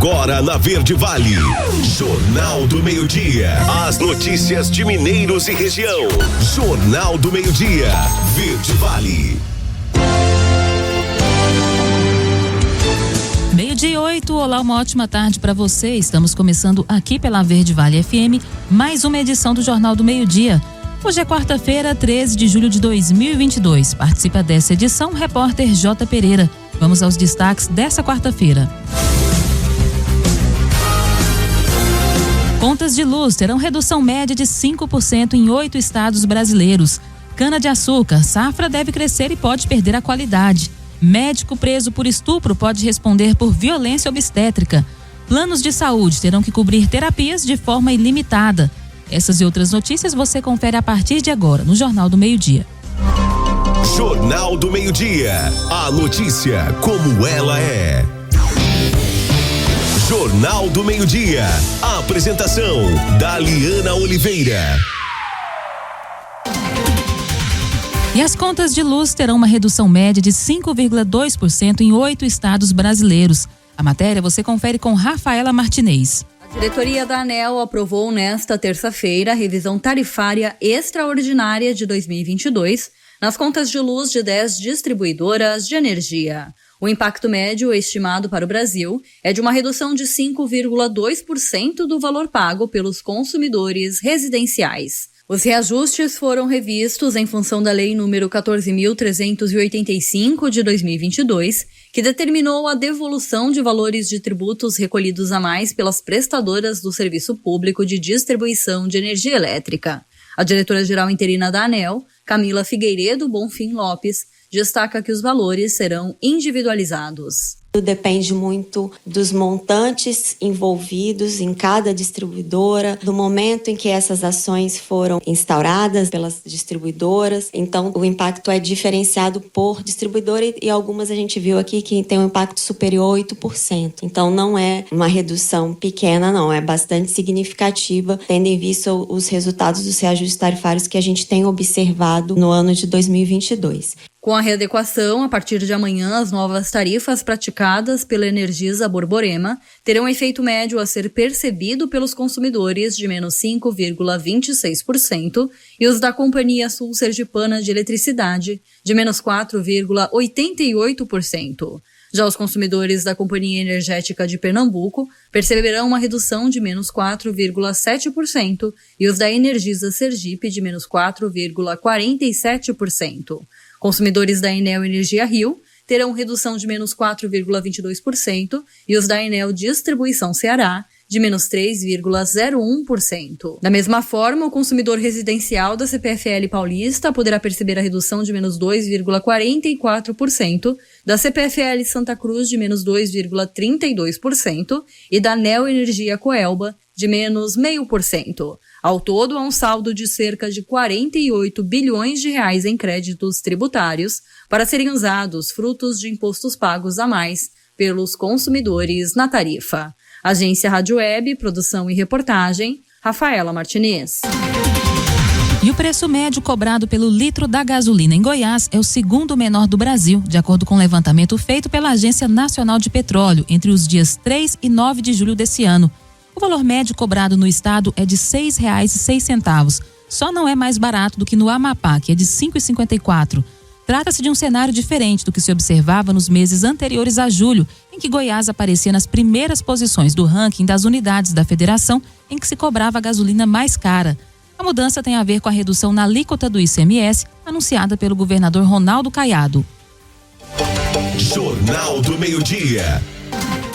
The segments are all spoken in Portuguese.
Agora na Verde Vale, Jornal do Meio-Dia. As notícias de Mineiros e região. Jornal do Meio-Dia, Verde Vale. 12:08, olá, uma ótima tarde para você. Estamos começando aqui pela Verde Vale FM, mais uma edição do Jornal do Meio-Dia. Hoje é quarta-feira, 13 de julho de 2022. Participa dessa edição o repórter J. Pereira. Vamos aos destaques dessa quarta-feira. Contas de luz terão redução média de 5% em 8 estados brasileiros. Cana-de-açúcar, safra deve crescer e pode perder a qualidade. Médico preso por estupro pode responder por violência obstétrica. Planos de saúde terão que cobrir terapias de forma ilimitada. Essas e outras notícias você confere a partir de agora no Jornal do Meio-Dia. Jornal do Meio-Dia. A notícia como ela é. Jornal do Meio-Dia. A apresentação da Liana Oliveira. E as contas de luz terão uma redução média de 5,2% em 8 estados brasileiros. A matéria você confere com Rafaela Martinez. A diretoria da ANEEL aprovou nesta terça-feira a revisão tarifária extraordinária de 2022 nas contas de luz de 10 distribuidoras de energia. O impacto médio estimado para o Brasil é de uma redução de 5,2% do valor pago pelos consumidores residenciais. Os reajustes foram revistos em função da Lei nº 14.385 de 2022, que determinou a devolução de valores de tributos recolhidos a mais pelas prestadoras do Serviço Público de Distribuição de Energia Elétrica. A diretora-geral interina da ANEEL, Camila Figueiredo Bonfim Lopes, destaca que os valores serão individualizados. Depende muito dos montantes envolvidos em cada distribuidora, do momento em que essas ações foram instauradas pelas distribuidoras. Então, o impacto é diferenciado por distribuidora e algumas a gente viu aqui que tem um impacto superior a 8%. Então, não é uma redução pequena, não. É bastante significativa, tendo em vista os resultados dos reajustes tarifários que a gente tem observado no ano de 2022. Com a readequação, a partir de amanhã, as novas tarifas praticadas pela Energisa Borborema terão efeito médio a ser percebido pelos consumidores de menos 5,26% e os da Companhia Sul Sergipana de Eletricidade de menos 4,88%. Já os consumidores da Companhia Energética de Pernambuco perceberão uma redução de menos 4,7% e os da Energisa Sergipe de menos 4,47%. Consumidores da Enel Energia Rio terão redução de menos 4,22% e os da Enel Distribuição Ceará de menos 3,01%. Da mesma forma, o consumidor residencial da CPFL Paulista poderá perceber a redução de menos 2,44%, da CPFL Santa Cruz de menos 2,32% e da Neo Energia Coelba de menos 0,5%. Ao todo, há um saldo de cerca de 48 bilhões de reais em créditos tributários para serem usados frutos de impostos pagos a mais pelos consumidores na tarifa. Agência Rádio Web, produção e reportagem, Rafaela Martinez. E o preço médio cobrado pelo litro da gasolina em Goiás é o segundo menor do Brasil, de acordo com o levantamento feito pela Agência Nacional de Petróleo entre os dias 3 e 9 de julho desse ano. O valor médio cobrado no estado é de R$ 6,06. Só não é mais barato do que no Amapá, que é de R$ 5,54. Trata-se de um cenário diferente do que se observava nos meses anteriores a julho, em que Goiás aparecia nas primeiras posições do ranking das unidades da federação em que se cobrava a gasolina mais cara. A mudança tem a ver com a redução na alíquota do ICMS, anunciada pelo governador Ronaldo Caiado. Jornal do Meio-Dia.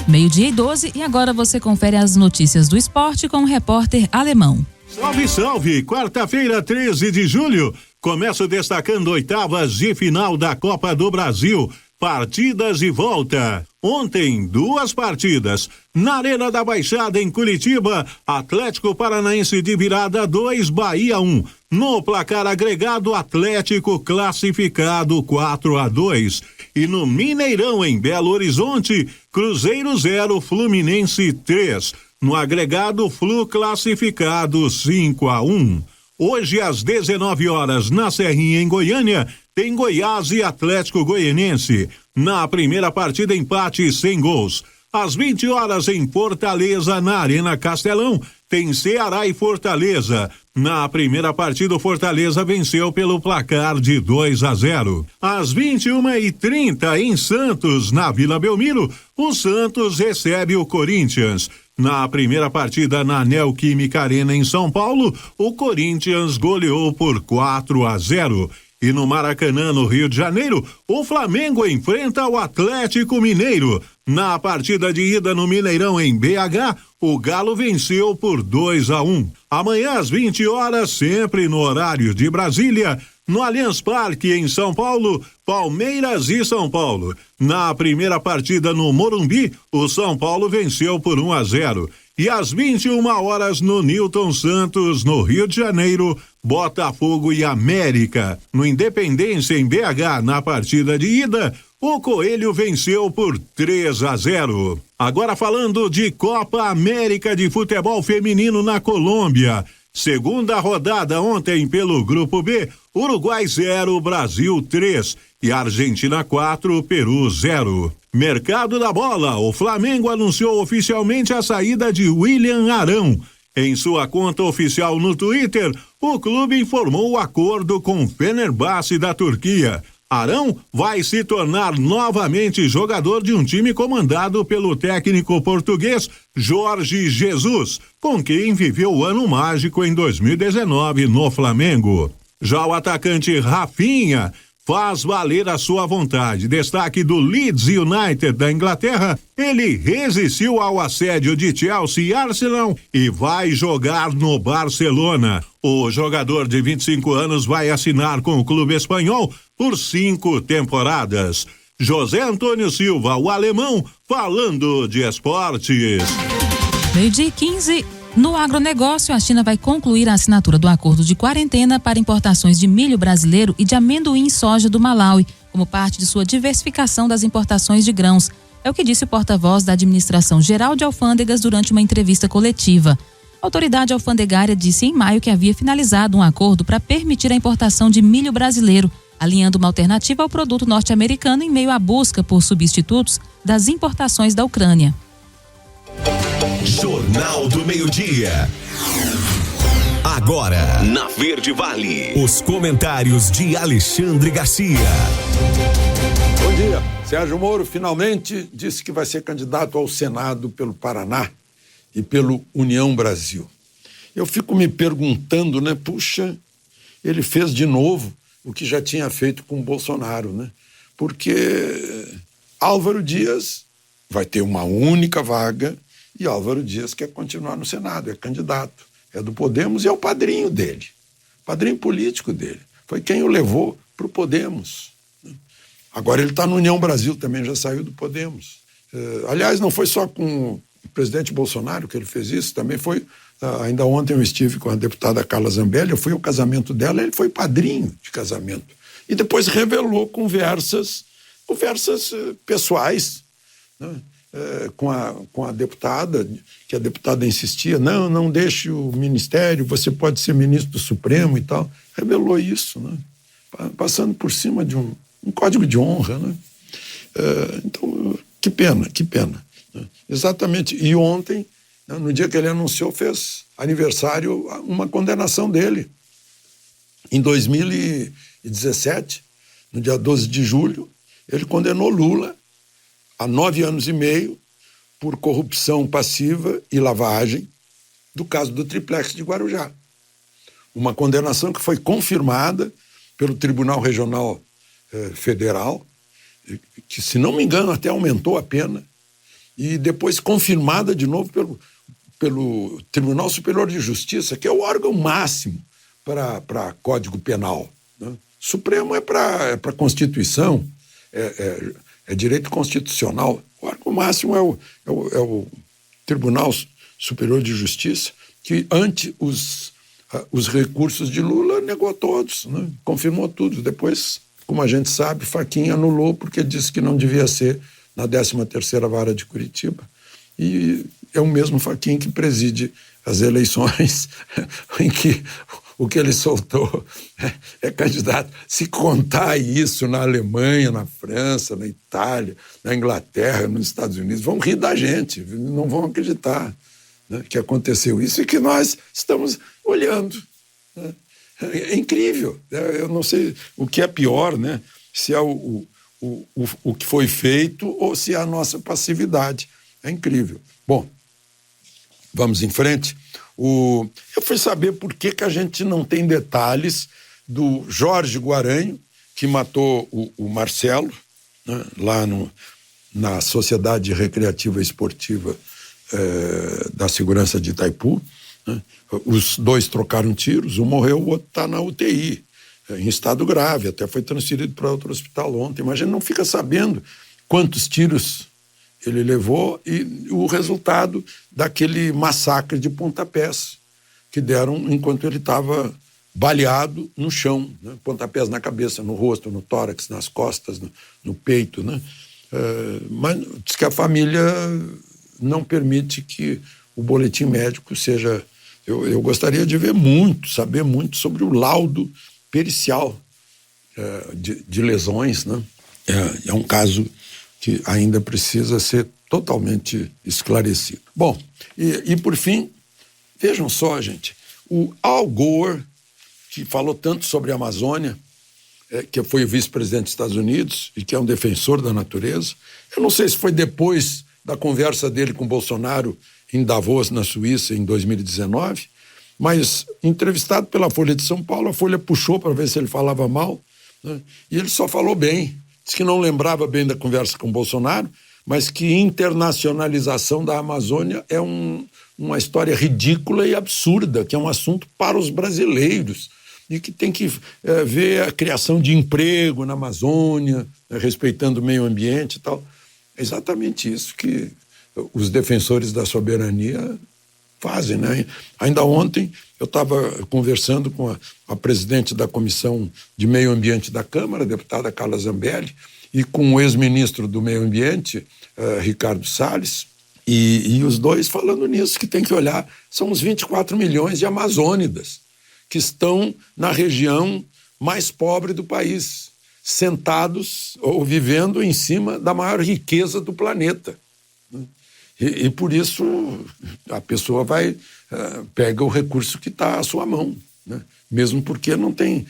12:12 e agora você confere as notícias do esporte com o repórter Alemão. Salve, salve! Quarta-feira, 13 de julho. Começo destacando oitavas de final da Copa do Brasil. Partidas de volta. Ontem, 2 partidas. Na Arena da Baixada, em Curitiba, Atlético Paranaense de virada 2, Bahia 1. No placar agregado, Atlético classificado 4-2. E no Mineirão, em Belo Horizonte, Cruzeiro 0, Fluminense 3. No agregado, Flu classificado 5-1. Hoje, às 19 horas, na Serrinha, em Goiânia, tem Goiás e Atlético Goianense. Na primeira partida, empate sem gols. Às 20 horas em Fortaleza, na Arena Castelão, tem Ceará e Fortaleza. Na primeira partida, o Fortaleza venceu pelo placar de 2-0. Às 21h30 em Santos, na Vila Belmiro, o Santos recebe o Corinthians. Na primeira partida na Neoquímica Arena em São Paulo, o Corinthians goleou por 4-0. E no Maracanã, no Rio de Janeiro, o Flamengo enfrenta o Atlético Mineiro. Na partida de ida no Mineirão, em BH, o Galo venceu por 2-1. Amanhã, às 20 horas, sempre no horário de Brasília, no Allianz Parque, em São Paulo, Palmeiras e São Paulo. Na primeira partida no Morumbi, o São Paulo venceu por 1-0. E às 21 horas no Newton Santos, no Rio de Janeiro, Botafogo e América. No Independência, em BH, na partida de ida, o Coelho venceu por 3-0. Agora falando de Copa América de Futebol Feminino na Colômbia. Segunda rodada ontem pelo Grupo B, Uruguai 0, Brasil 3 e Argentina 4, Peru 0. Mercado da bola, o Flamengo anunciou oficialmente a saída de William Arão. Em sua conta oficial no Twitter, o clube informou o acordo com o Fenerbahçe da Turquia. Arão vai se tornar novamente jogador de um time comandado pelo técnico português Jorge Jesus, com quem viveu o ano mágico em 2019 no Flamengo. Já o atacante Rafinha faz valer a sua vontade. Destaque do Leeds United da Inglaterra, ele resistiu ao assédio de Chelsea e Arsenal e vai jogar no Barcelona. O jogador de 25 anos vai assinar com o clube espanhol por 5 temporadas. José Antônio Silva, o alemão, falando de esportes. 12h15. No agronegócio, a China vai concluir a assinatura do acordo de quarentena para importações de milho brasileiro e de amendoim e soja do Malaui, como parte de sua diversificação das importações de grãos. É o que disse o porta-voz da Administração Geral de Alfândegas durante uma entrevista coletiva. A autoridade alfandegária disse em maio que havia finalizado um acordo para permitir a importação de milho brasileiro, alinhando uma alternativa ao produto norte-americano em meio à busca por substitutos das importações da Ucrânia. Jornal do Meio-Dia. Agora, na Verde Vale, os comentários de Alexandre Garcia. Bom dia. Sérgio Moro finalmente disse que vai ser candidato ao Senado pelo Paraná e pelo União Brasil. Eu fico me perguntando, né? Puxa, ele fez de novo o que já tinha feito com o Bolsonaro, né? Porque Álvaro Dias vai ter uma única vaga e Álvaro Dias quer continuar no Senado, é candidato, é do Podemos e é o padrinho dele, padrinho político dele. Foi quem o levou para o Podemos. Agora ele está no União Brasil também, já saiu do Podemos. Aliás, não foi só com o presidente Bolsonaro que ele fez isso, também foi, ainda ontem eu estive com a deputada Carla Zambelli, eu fui ao casamento dela, ele foi padrinho de casamento. E depois revelou conversas pessoais, né? Com a deputada, que a deputada insistia, não deixe o ministério, você pode ser ministro do Supremo e tal. Revelou isso, né? Passando por cima de um código de honra, né? Então, que pena. Né? Exatamente. E ontem, né, no dia que ele anunciou, fez aniversário uma condenação dele. Em 2017, no dia 12 de julho, ele condenou Lula há 9 anos e meio por corrupção passiva e lavagem do caso do triplex de Guarujá. Uma condenação que foi confirmada pelo Tribunal Regional Federal, que, se não me engano, até aumentou a pena, e depois confirmada de novo pelo Tribunal Superior de Justiça, que é o órgão máximo para Código Penal, né? Supremo é para Constituição, é direito constitucional. O órgão máximo é o Tribunal Superior de Justiça, que ante os recursos de Lula negou todos, né? Confirmou tudo. Depois, como a gente sabe, Fachin anulou porque disse que não devia ser na 13ª Vara de Curitiba. E é o mesmo Fachin que preside as eleições em que o que ele soltou é candidato. Se contar isso na Alemanha, na França, na Itália, na Inglaterra, nos Estados Unidos, vão rir da gente, não vão acreditar, né, que aconteceu isso e que nós estamos olhando, né? É incrível. Eu não sei o que é pior, né? Se é o que foi feito ou se é a nossa passividade. É incrível. Bom, vamos em frente. Eu fui saber por que a gente não tem detalhes do Jorge Guaranho, que matou o Marcelo, né, lá na Sociedade Recreativa Esportiva da Segurança de Itaipu. Né? Os dois trocaram tiros, um morreu, o outro está na UTI, em estado grave, até foi transferido para outro hospital ontem, mas a gente não fica sabendo quantos tiros ele levou e o resultado daquele massacre de pontapés que deram enquanto ele estava baleado no chão, né? Pontapés na cabeça, no rosto, no tórax, nas costas, no peito, né? Mas diz que a família não permite que o boletim médico seja... Eu gostaria de saber muito sobre o laudo pericial de lesões, né? É um caso que ainda precisa ser totalmente esclarecido. Bom, e por fim, vejam só, gente, o Al Gore, que falou tanto sobre a Amazônia, que foi o vice-presidente dos Estados Unidos e que é um defensor da natureza, eu não sei se foi depois da conversa dele com Bolsonaro em Davos, na Suíça, em 2019, mas entrevistado pela Folha de São Paulo, a Folha puxou para ver se ele falava mal, né? E ele só falou bem. Diz que não lembrava bem da conversa com Bolsonaro, mas que internacionalização da Amazônia é uma história ridícula e absurda, que é um assunto para os brasileiros e que tem que ver a criação de emprego na Amazônia, né, respeitando o meio ambiente e tal. É exatamente isso que os defensores da soberania fazem, né? Ainda ontem eu estava conversando com a presidente da Comissão de Meio Ambiente da Câmara, a deputada Carla Zambelli, e com o ex-ministro do Meio Ambiente, Ricardo Salles, e os dois falando nisso, que tem que olhar, são os 24 milhões de amazônidas que estão na região mais pobre do país, sentados ou vivendo em cima da maior riqueza do planeta. E por isso a pessoa pega o recurso que está à sua mão, né? Mesmo porque não tem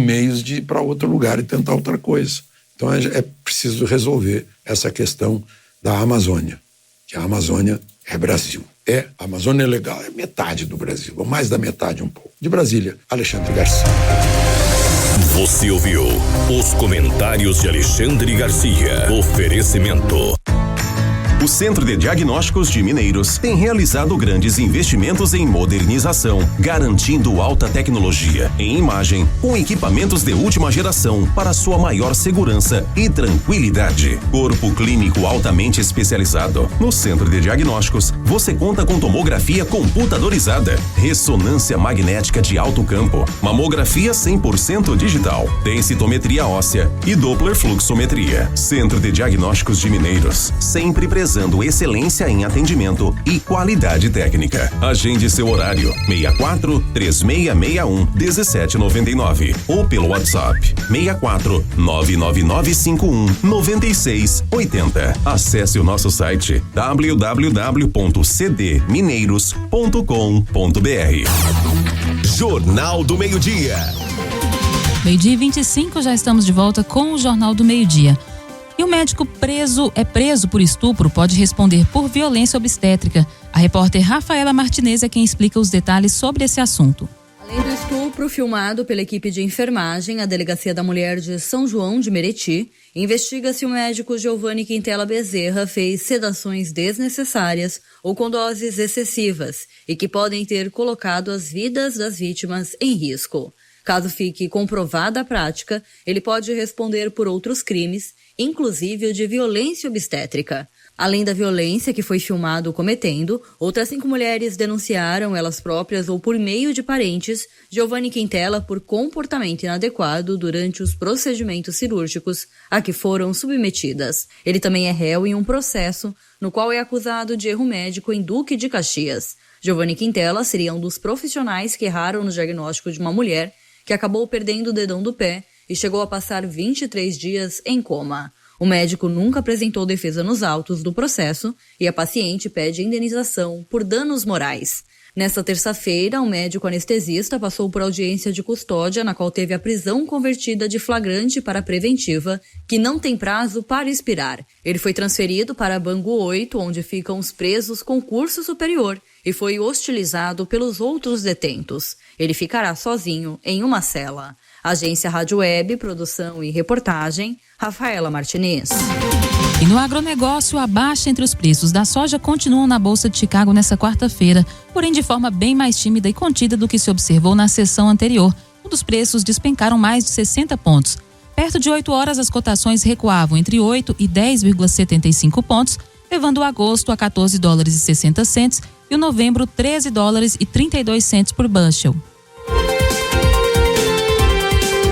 meios de ir para outro lugar e tentar outra coisa. Então é preciso resolver essa questão da Amazônia, que a Amazônia é Brasil. A Amazônia legal é metade do Brasil, ou mais da metade um pouco. De Brasília, Alexandre Garcia. Você ouviu os comentários de Alexandre Garcia. Oferecimento. O Centro de Diagnósticos de Mineiros tem realizado grandes investimentos em modernização, garantindo alta tecnologia em imagem, com equipamentos de última geração para sua maior segurança e tranquilidade. Corpo clínico altamente especializado. No Centro de Diagnósticos, você conta com tomografia computadorizada, ressonância magnética de alto campo, mamografia 100% digital, densitometria óssea e Doppler fluxometria. Centro de Diagnósticos de Mineiros, sempre presente excelência em atendimento e qualidade técnica. Agende seu horário 64-3661-1799 ou pelo WhatsApp 64-99951-9680. Acesse o nosso site www.cdmineiros.com.br. Jornal do Meio-Dia. 12h25, já estamos de volta com o Jornal do Meio-Dia. E o médico preso por estupro pode responder por violência obstétrica. A repórter Rafaela Martinez é quem explica os detalhes sobre esse assunto. Além do estupro filmado pela equipe de enfermagem, a Delegacia da Mulher de São João de Meriti investiga se o médico Giovanni Quintela Bezerra fez sedações desnecessárias ou com doses excessivas e que podem ter colocado as vidas das vítimas em risco. Caso fique comprovada a prática, ele pode responder por outros crimes, inclusive o de violência obstétrica. Além da violência que foi filmado cometendo, outras 5 mulheres denunciaram, elas próprias ou por meio de parentes, Giovanni Quintela por comportamento inadequado durante os procedimentos cirúrgicos a que foram submetidas. Ele também é réu em um processo no qual é acusado de erro médico em Duque de Caxias. Giovanni Quintela seria um dos profissionais que erraram no diagnóstico de uma mulher que acabou perdendo o dedão do pé e chegou a passar 23 dias em coma. O médico nunca apresentou defesa nos autos do processo e a paciente pede indenização por danos morais. Nesta terça-feira, o médico anestesista passou por audiência de custódia, na qual teve a prisão convertida de flagrante para preventiva, que não tem prazo para expirar. Ele foi transferido para Bangu 8, onde ficam os presos com curso superior, e foi hostilizado pelos outros detentos. Ele ficará sozinho em uma cela. Agência Rádio Web, produção e reportagem, Rafaela Martinez. E no agronegócio, a baixa entre os preços da soja continuam na Bolsa de Chicago nesta quarta-feira, porém de forma bem mais tímida e contida do que se observou na sessão anterior. Os preços despencaram mais de 60 pontos. Perto de 8 horas, as cotações recuavam entre 8 e 10,75 pontos, levando o agosto a $14,60 e o novembro $13,32 por bushel.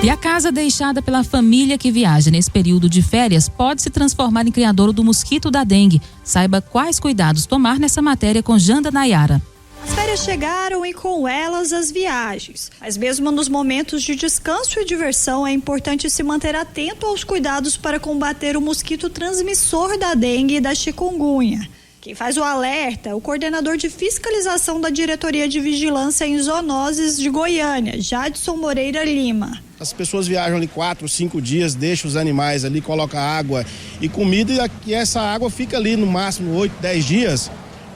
E a casa deixada pela família que viaja nesse período de férias pode se transformar em criadouro do mosquito da dengue. Saiba quais cuidados tomar nessa matéria com Janda Nayara. As férias chegaram e com elas as viagens. Mas mesmo nos momentos de descanso e diversão, é importante se manter atento aos cuidados para combater o mosquito transmissor da dengue e da chikungunya. Quem faz o alerta é o coordenador de fiscalização da Diretoria de Vigilância em Zoonoses de Goiânia, Jadson Moreira Lima. As pessoas viajam ali 4, 5 dias, deixam os animais ali, colocam água e comida e essa água fica ali no máximo 8, 10 dias.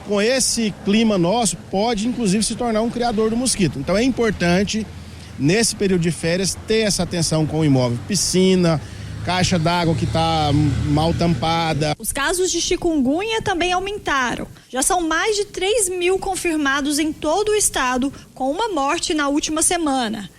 Com esse clima nosso, pode inclusive se tornar um criador do mosquito. Então é importante, nesse período de férias, ter essa atenção com o imóvel. Piscina, caixa d'água que está mal tampada. Os casos de chikungunya também aumentaram. Já são mais de 3.000 confirmados em todo o estado, com uma morte na última semana.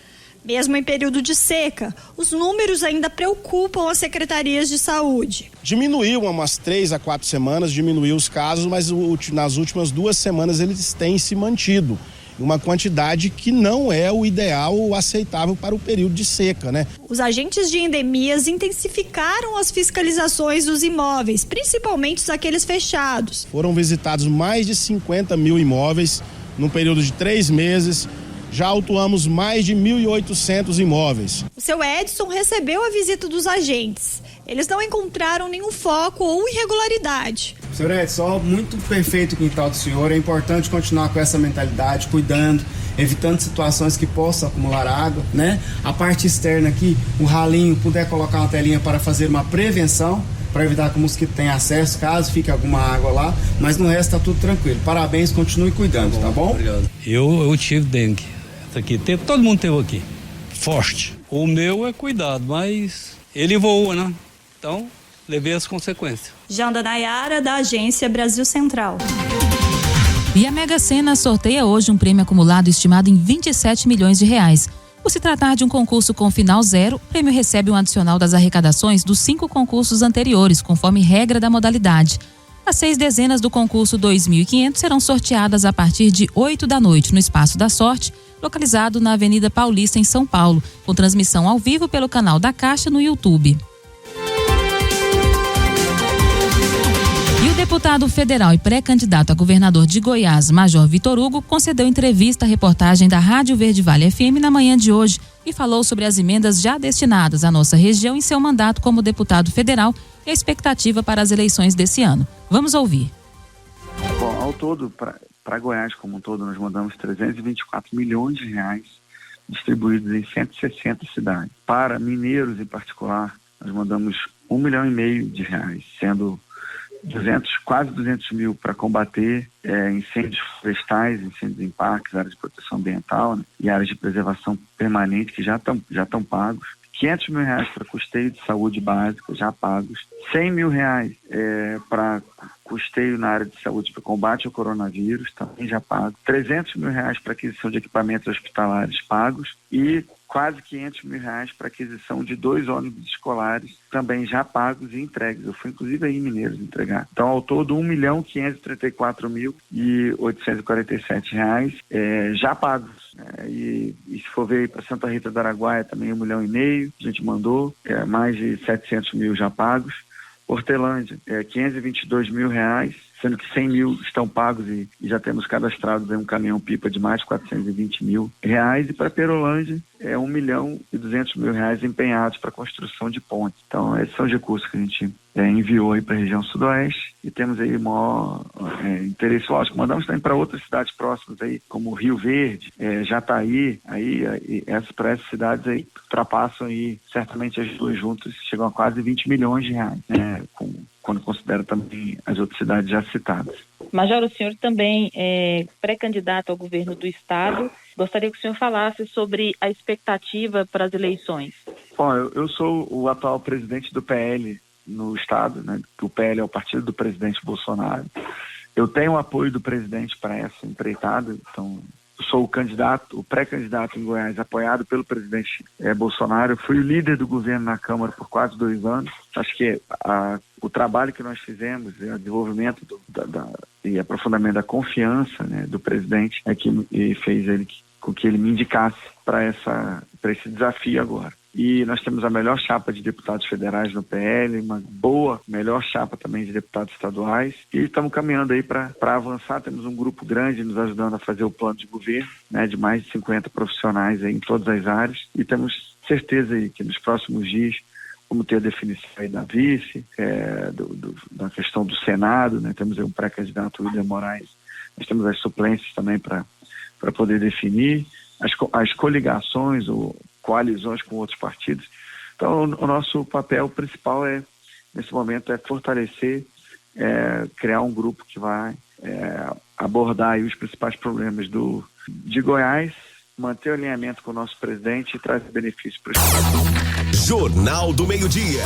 Mesmo em período de seca, os números ainda preocupam as secretarias de saúde. Diminuiu umas 3 a 4 semanas, diminuiu os casos, mas nas últimas 2 semanas eles têm se mantido. Uma quantidade que não é o ideal ou aceitável para o período de seca, né? Os agentes de endemias intensificaram as fiscalizações dos imóveis, principalmente os aqueles fechados. Foram visitados mais de 50 mil imóveis num período de 3 meses. Já autuamos mais de 1.800 imóveis. O seu Edson recebeu a visita dos agentes. Eles não encontraram nenhum foco ou irregularidade. Senhor Edson, muito perfeito o quintal do senhor. É importante continuar com essa mentalidade, cuidando, evitando situações que possam acumular água, né? A parte externa aqui, o ralinho, puder colocar uma telinha para fazer uma prevenção, para evitar que o mosquito tenha acesso, caso fique alguma água lá, mas no resto tá tudo tranquilo. Parabéns, continue cuidando, tá bom? Obrigado. Eu tive dengue. Aqui, todo mundo teve aqui, forte. O meu é cuidado, mas ele voa, né? Então, levei as consequências. Janda Nayara, da Agência Brasil Central. E a Mega Sena sorteia hoje um prêmio acumulado estimado em R$27 milhões. Por se tratar de um concurso com final zero, o prêmio recebe um adicional das arrecadações dos 5 concursos anteriores, conforme regra da modalidade. As 6 dezenas do concurso 2.500 serão sorteadas a partir de 8 da noite no Espaço da Sorte, localizado na Avenida Paulista, em São Paulo, com transmissão ao vivo pelo canal da Caixa no YouTube. E o deputado federal e pré-candidato a governador de Goiás, Major Vitor Hugo, concedeu entrevista à reportagem da Rádio Verde Vale FM na manhã de hoje e falou sobre as emendas já destinadas à nossa região em seu mandato como deputado federal e a expectativa para as eleições desse ano. Vamos ouvir. Bom, ao todo, para Goiás como um todo, nós mandamos R$324 milhões distribuídos em 160 cidades. Para mineiros em particular, nós mandamos R$1,5 milhão, sendo quase 200 mil para combater incêndios florestais, incêndios em parques, áreas de proteção ambiental, né, e áreas de preservação permanente que já estão pagos. R$500 mil para custeio de saúde básico, já pagos. R$100 mil para custeio na área de saúde para combate ao coronavírus, também já pago. R$300 mil para aquisição de equipamentos hospitalares pagos. E quase R$500 mil para aquisição de 2 ônibus escolares, também já pagos e entregues. Eu fui inclusive aí em Mineiros entregar. Então, ao todo, R$1.534.847 já pagos. E se for ver para Santa Rita do Araguaia, também R$1,5 milhão, a gente mandou, mais de 700 mil já pagos. Hortelândia, R$522 mil, sendo que 100 mil estão pagos e já temos cadastrados um caminhão-pipa de mais de R$420 mil. E para Perolândia, R$1.200.000 empenhados para a construção de pontes. Então, esses são os recursos que a gente enviou aí para a região sudoeste e temos aí maior interesse, lógico. Mandamos também para outras cidades próximas aí, como Rio Verde, Jataí, para essas cidades aí ultrapassam aí, certamente as duas juntas chegam a quase R$20 milhões, quando considera também as outras cidades já citadas. Major, o senhor também é pré-candidato ao governo do estado. Gostaria que o senhor falasse sobre a expectativa para as eleições. Bom, eu sou o atual presidente do PL no estado, né? O PL é o partido do presidente Bolsonaro. Eu tenho o apoio do presidente para essa empreitada, então eu sou o pré-candidato em Goiás, apoiado pelo presidente Bolsonaro. Eu fui o líder do governo na Câmara por quase 2 anos. Acho que o trabalho que nós fizemos, o desenvolvimento e aprofundamento da confiança, né, do presidente que fez com que ele me indicasse para esse desafio agora. E nós temos a melhor chapa de deputados federais no PL, melhor chapa também de deputados estaduais. E estamos caminhando aí para avançar. Temos um grupo grande nos ajudando a fazer o plano de governo, né, de mais de 50 profissionais aí em todas as áreas. E temos certeza aí que nos próximos dias vamos ter a definição aí da vice, da questão do Senado, né? Temos aí um pré-candidato, William Moraes. Nós temos as suplências também para poder definir as coligações ou coalizões com outros partidos. Então, o nosso papel principal nesse momento, fortalecer, criar um grupo que vai abordar aí os principais problemas de Goiás, manter o alinhamento com o nosso presidente e trazer benefícios para o estado. Jornal do Meio-Dia.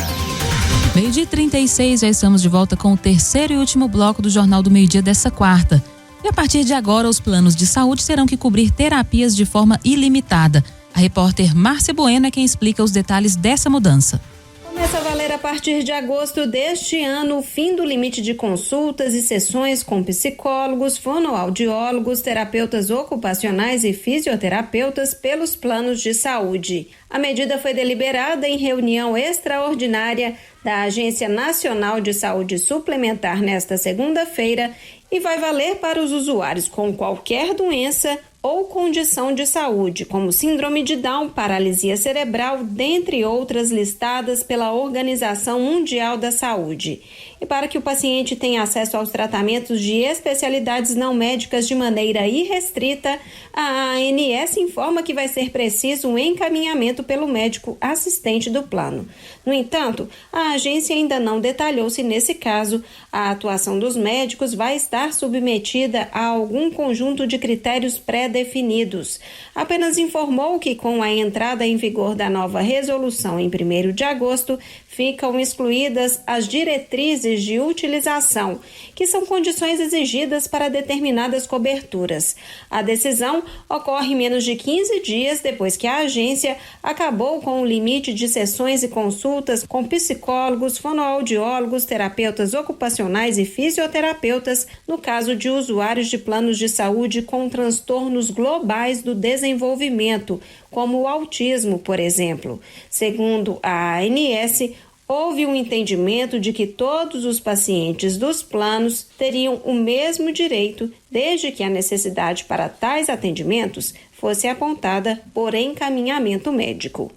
12h36, já estamos de volta com o terceiro e último bloco do Jornal do Meio-Dia dessa quarta. E a partir de agora, os planos de saúde terão que cobrir terapias de forma ilimitada. A repórter Márcia Bueno é quem explica os detalhes dessa mudança. Começa a valer a partir de agosto deste ano o fim do limite de consultas e sessões com psicólogos, fonoaudiólogos, terapeutas ocupacionais e fisioterapeutas pelos planos de saúde. A medida foi deliberada em reunião extraordinária da Agência Nacional de Saúde Suplementar nesta segunda-feira e vai valer para os usuários com qualquer doença ou condição de saúde, como síndrome de Down, paralisia cerebral, dentre outras listadas pela Organização Mundial da Saúde. E para que o paciente tenha acesso aos tratamentos de especialidades não médicas de maneira irrestrita, a ANS informa que vai ser preciso um encaminhamento pelo médico assistente do plano. No entanto, a agência ainda não detalhou se, nesse caso, a atuação dos médicos vai estar submetida a algum conjunto de critérios pré-definidos. Apenas informou que, com a entrada em vigor da nova resolução em 1º de agosto, ficam excluídas as diretrizes de utilização, que são condições exigidas para determinadas coberturas. A decisão ocorre menos de 15 dias depois que a agência acabou com o limite de sessões e consultas com psicólogos, fonoaudiólogos, terapeutas ocupacionais e fisioterapeutas no caso de usuários de planos de saúde com transtornos globais do desenvolvimento, como o autismo, por exemplo. Segundo a ANS, houve um entendimento de que todos os pacientes dos planos teriam o mesmo direito, desde que a necessidade para tais atendimentos fosse apontada por encaminhamento médico.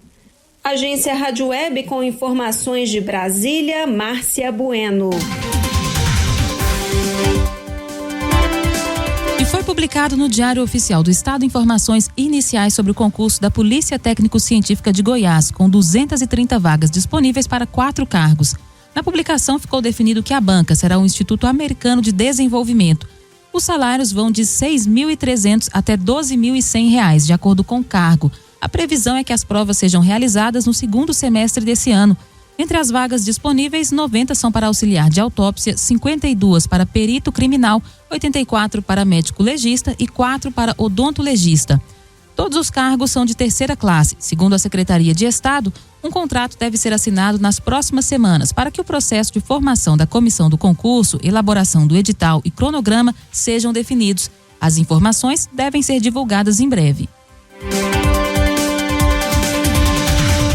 Agência Rádio Web com informações de Brasília, Márcia Bueno. E foi publicado no Diário Oficial do Estado informações iniciais sobre o concurso da Polícia Técnico-Científica de Goiás, com 230 vagas disponíveis para 4 cargos. Na publicação ficou definido que a banca será o Instituto Americano de Desenvolvimento. Os salários vão de R$ 6.300 até R$ 12.100, de acordo com o cargo. A previsão é que as provas sejam realizadas no 2º semestre desse ano. Entre as vagas disponíveis, 90 são para auxiliar de autópsia, 52 para perito criminal, 84 para médico legista e 4 para odontolegista. Todos os cargos são de terceira classe. Segundo a Secretaria de Estado, um contrato deve ser assinado nas próximas semanas para que o processo de formação da comissão do concurso, elaboração do edital e cronograma sejam definidos. As informações devem ser divulgadas em breve.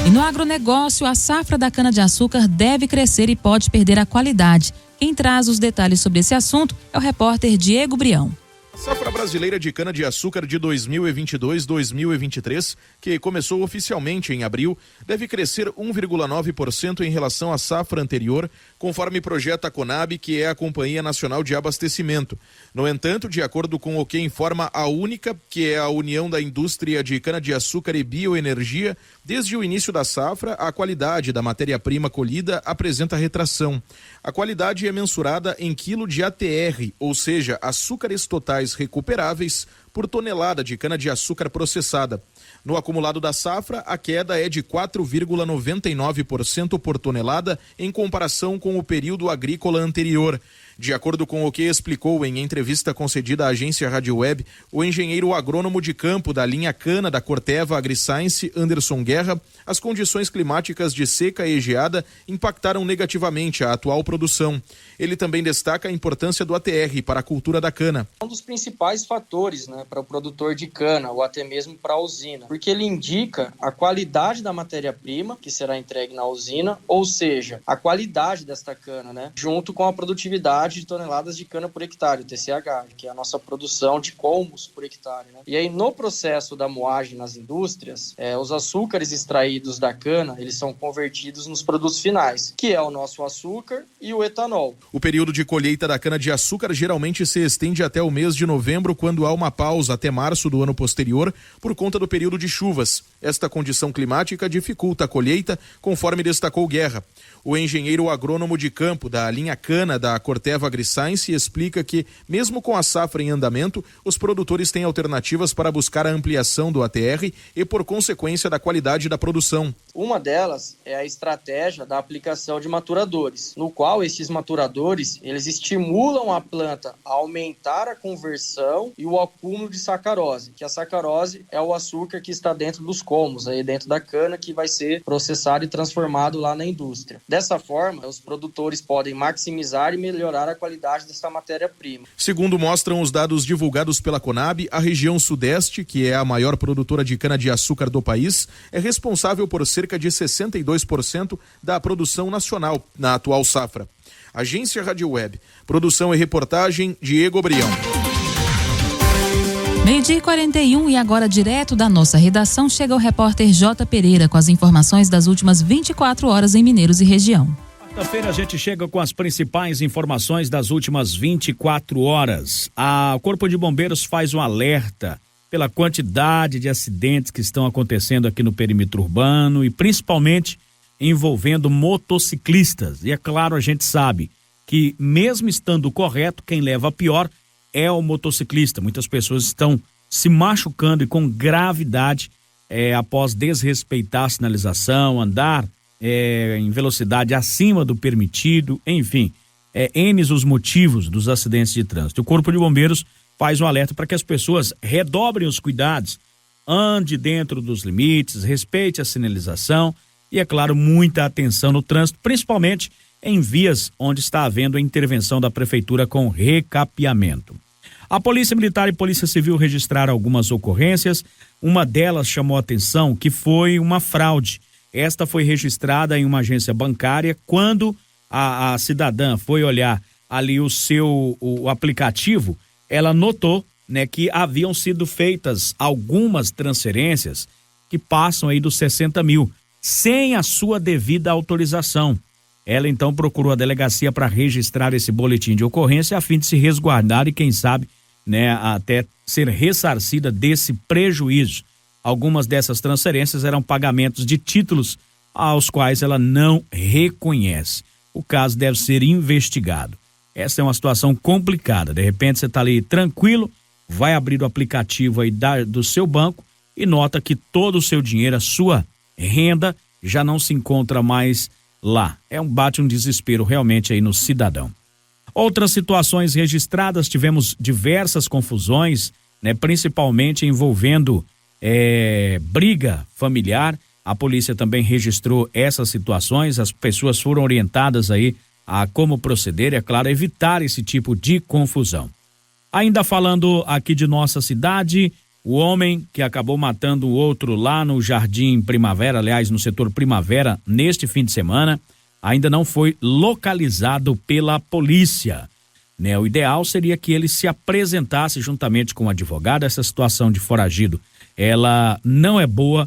E no agronegócio, a safra da cana-de-açúcar deve crescer e pode perder a qualidade. Quem traz os detalhes sobre esse assunto é o repórter Diego Brião. A safra brasileira de cana-de-açúcar de 2022-2023, que começou oficialmente em abril, deve crescer 1,9% em relação à safra anterior, conforme projeta a Conab, que é a Companhia Nacional de Abastecimento. No entanto, de acordo com o que informa a Única, que é a União da Indústria de Cana-de-Açúcar e Bioenergia, desde o início da safra, a qualidade da matéria-prima colhida apresenta retração. A qualidade é mensurada em quilo de ATR, ou seja, açúcares totais recuperáveis por tonelada de cana-de-açúcar processada. No acumulado da safra, a queda é de 4,99% por tonelada em comparação com o período agrícola anterior. De acordo com o que explicou em entrevista concedida à agência Rádio Web, o engenheiro agrônomo de campo da linha Cana da Corteva AgriScience, Anderson Guerra, as condições climáticas de seca e geada impactaram negativamente a atual produção. Ele também destaca a importância do ATR para a cultura da cana. Um dos principais fatores, para o produtor de cana ou até mesmo para a usina, porque ele indica a qualidade da matéria-prima que será entregue na usina, ou seja, a qualidade desta cana, junto com a produtividade de toneladas de cana por hectare, o TCH, que é a nossa produção de colmos por hectare. E aí, no processo da moagem nas indústrias, os açúcares extraídos da cana, eles são convertidos nos produtos finais, que é o nosso açúcar e o etanol. O período de colheita da cana-de-açúcar geralmente se estende até o mês de novembro, quando há uma pausa até março do ano posterior, por conta do período de chuvas. Esta condição climática dificulta a colheita, conforme destacou Guerra. O engenheiro agrônomo de campo da linha Cana da Corteva AgriScience explica que, mesmo com a safra em andamento, os produtores têm alternativas para buscar a ampliação do ATR e, por consequência, da qualidade da produção. Uma delas é a estratégia da aplicação de maturadores, no qual esses maturadores, eles estimulam a planta a aumentar a conversão e o acúmulo de sacarose, que a sacarose é o açúcar que está dentro dos colmos, aí dentro da cana, que vai ser processado e transformado lá na indústria. Dessa forma, os produtores podem maximizar e melhorar a qualidade dessa matéria-prima. Segundo mostram os dados divulgados pela Conab, a região sudeste, que é a maior produtora de cana-de-açúcar do país, é responsável por cerca de 62% da produção nacional na atual safra. Agência Rádio Web. Produção e reportagem, Diego Brião. 12h41 e agora direto da nossa redação chega o repórter J. Pereira com as informações das últimas 24 horas em Mineiros e região. Quarta-feira a gente chega com as principais informações das últimas 24 horas. O Corpo de Bombeiros faz um alerta pela quantidade de acidentes que estão acontecendo aqui no perímetro urbano e principalmente envolvendo motociclistas. E é claro, a gente sabe que mesmo estando correto, quem leva a pior é o motociclista. Muitas pessoas estão se machucando e com gravidade após desrespeitar a sinalização, andar em velocidade acima do permitido, enfim, N os motivos dos acidentes de trânsito. O Corpo de Bombeiros faz um alerta para que as pessoas redobrem os cuidados, ande dentro dos limites, respeite a sinalização e, é claro, muita atenção no trânsito, principalmente em vias onde está havendo a intervenção da Prefeitura com recapeamento. A Polícia Militar e Polícia Civil registraram algumas ocorrências. Uma delas chamou a atenção, que foi uma fraude. Esta foi registrada em uma agência bancária quando a cidadã foi olhar ali o aplicativo, ela notou, que haviam sido feitas algumas transferências que passam aí dos 60 mil, sem a sua devida autorização. Ela então procurou a delegacia para registrar esse boletim de ocorrência a fim de se resguardar e, quem sabe, até ser ressarcida desse prejuízo. Algumas dessas transferências eram pagamentos de títulos aos quais ela não reconhece. O caso deve ser investigado. Essa é uma situação complicada. De repente você está ali tranquilo, vai abrir o aplicativo aí do seu banco e nota que todo o seu dinheiro, a sua renda, já não se encontra mais lá. Bate um desespero realmente aí no cidadão. Outras situações registradas, tivemos diversas confusões, principalmente envolvendo briga familiar. A polícia também registrou essas situações, as pessoas foram orientadas aí a como proceder, é claro, evitar esse tipo de confusão. Ainda falando aqui de nossa cidade, o homem que acabou matando o outro lá no Jardim Primavera, aliás, no setor Primavera, neste fim de semana, ainda não foi localizado pela polícia. O ideal seria que ele se apresentasse juntamente com o advogado. Essa situação de foragido, ela não é boa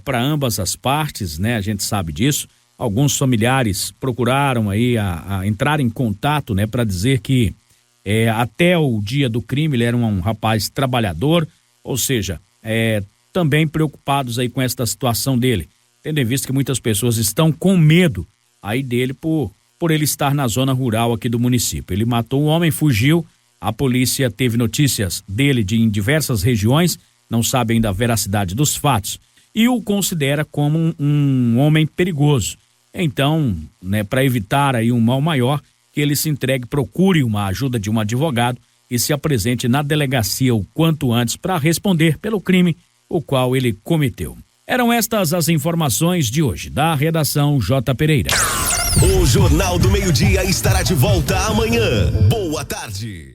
para ambas as partes, né? A gente sabe disso. Alguns familiares procuraram aí a entrar em contato, né, para dizer que até o dia do crime ele era um rapaz trabalhador, ou seja, também preocupados aí com esta situação dele, tendo em vista que muitas pessoas estão com medo aí dele por ele estar na zona rural aqui do município. Ele matou um homem, fugiu, a polícia teve notícias dele em diversas regiões, não sabe ainda a veracidade dos fatos, e o considera como um homem perigoso. Então, né, para evitar aí um mal maior, que ele se entregue, procure uma ajuda de um advogado e se apresente na delegacia o quanto antes para responder pelo crime o qual ele cometeu. Eram estas as informações de hoje, da redação J. Pereira. O Jornal do Meio-Dia estará de volta amanhã. Boa tarde.